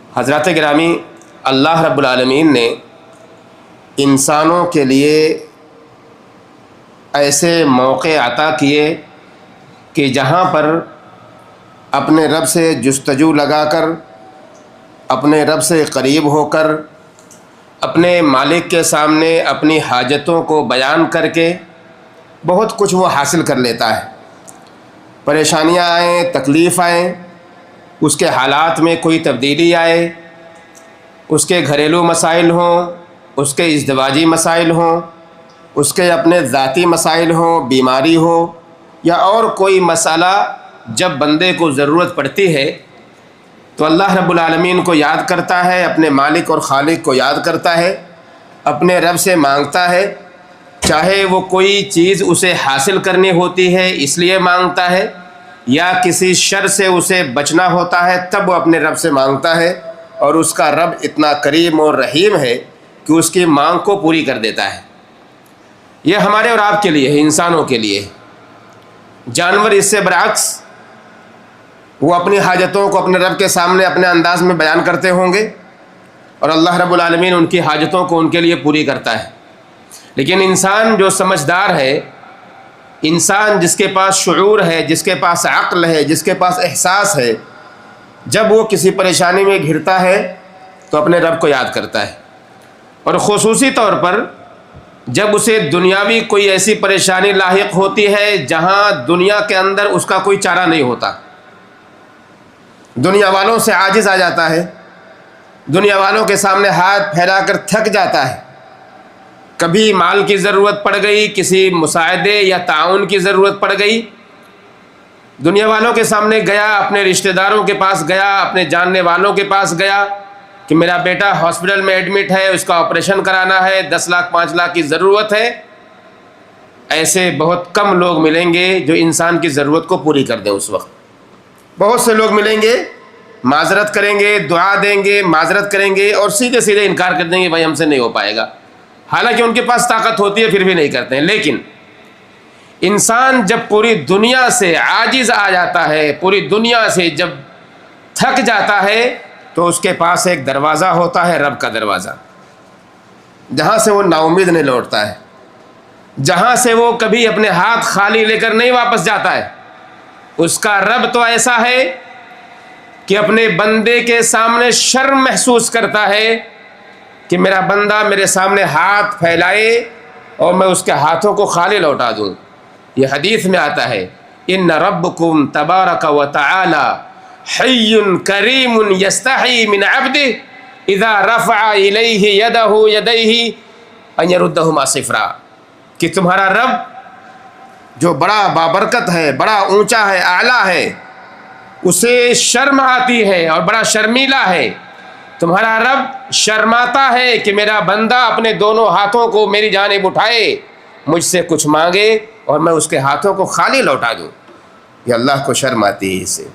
حضرات گرامی، اللہ رب العالمین نے انسانوں کے لیے ایسے موقع عطا کیے کہ جہاں پر اپنے رب سے جستجو لگا کر، اپنے رب سے قریب ہو کر، اپنے مالک کے سامنے اپنی حاجتوں کو بیان کر کے بہت کچھ وہ حاصل کر لیتا ہے۔ پریشانیاں آئیں، تکلیف آئیں، اس کے حالات میں کوئی تبدیلی آئے، اس کے گھریلو مسائل ہوں، اس کے ازدواجی مسائل ہوں، اس کے اپنے ذاتی مسائل ہوں، بیماری ہو یا اور کوئی مسئلہ، جب بندے کو ضرورت پڑتی ہے تو اللہ رب العالمین کو یاد کرتا ہے، اپنے مالک اور خالق کو یاد کرتا ہے، اپنے رب سے مانگتا ہے، چاہے وہ کوئی چیز اسے حاصل کرنی ہوتی ہے اس لیے مانگتا ہے، یا کسی شر سے اسے بچنا ہوتا ہے تب وہ اپنے رب سے مانگتا ہے، اور اس کا رب اتنا کریم اور رحیم ہے کہ اس کی مانگ کو پوری کر دیتا ہے۔ یہ ہمارے اور آپ کے لیے ہے، انسانوں کے لیے۔ جانور اس سے برعکس، وہ اپنی حاجتوں کو اپنے رب کے سامنے اپنے انداز میں بیان کرتے ہوں گے، اور اللہ رب العالمین ان کی حاجتوں کو ان کے لیے پوری کرتا ہے۔ لیکن انسان جو سمجھدار ہے، انسان جس کے پاس شعور ہے، جس کے پاس عقل ہے، جس کے پاس احساس ہے، جب وہ کسی پریشانی میں گھرتا ہے تو اپنے رب کو یاد کرتا ہے، اور خصوصی طور پر جب اسے دنیاوی کوئی ایسی پریشانی لاحق ہوتی ہے جہاں دنیا کے اندر اس کا کوئی چارہ نہیں ہوتا، دنیا والوں سے عاجز آ جاتا ہے، دنیا والوں کے سامنے ہاتھ پھیلا کر تھک جاتا ہے، کبھی مال کی ضرورت پڑ گئی، کسی مساعدے یا تعاون کی ضرورت پڑ گئی، دنیا والوں کے سامنے گیا، اپنے رشتہ داروں کے پاس گیا، اپنے جاننے والوں کے پاس گیا کہ میرا بیٹا ہاسپٹل میں ایڈمٹ ہے، اس کا آپریشن کرانا ہے، 10 لاکھ 5 لاکھ کی ضرورت ہے۔ ایسے بہت کم لوگ ملیں گے جو انسان کی ضرورت کو پوری کر دیں اس وقت۔ بہت سے لوگ ملیں گے، معذرت کریں گے، دعا دیں گے، معذرت کریں گے، اور سیدھے سیدھے انکار کر دیں گے، بھائی ہم سے نہیں ہو پائے گا، حالانکہ ان کے پاس طاقت ہوتی ہے پھر بھی نہیں کرتے ہیں۔ لیکن انسان جب پوری دنیا سے عاجز آ جاتا ہے، پوری دنیا سے جب تھک جاتا ہے، تو اس کے پاس ایک دروازہ ہوتا ہے، رب کا دروازہ، جہاں سے وہ نا امید نہیں لوٹتا ہے، جہاں سے وہ کبھی اپنے ہاتھ خالی لے کر نہیں واپس جاتا ہے۔ اس کا رب تو ایسا ہے کہ اپنے بندے کے سامنے شرم محسوس کرتا ہے کہ میرا بندہ میرے سامنے ہاتھ پھیلائے اور میں اس کے ہاتھوں کو خالی لوٹا دوں۔ یہ حدیث میں آتا ہے، ان ربکم تبارک و تعالی حی کریم یستحی من عبدہ اذا رفع الیہ یدیہ ان یردہما صفرا، کہ تمہارا رب جو بڑا بابرکت ہے، بڑا اونچا ہے، اعلیٰ ہے، اسے شرم آتی ہے اور بڑا شرمیلا ہے۔ تمہارا رب شرماتا ہے کہ میرا بندہ اپنے دونوں ہاتھوں کو میری جانب اٹھائے، مجھ سے کچھ مانگے اور میں اس کے ہاتھوں کو خالی لوٹا دوں۔ یہ اللہ کو شرم آتی ہے اس سے۔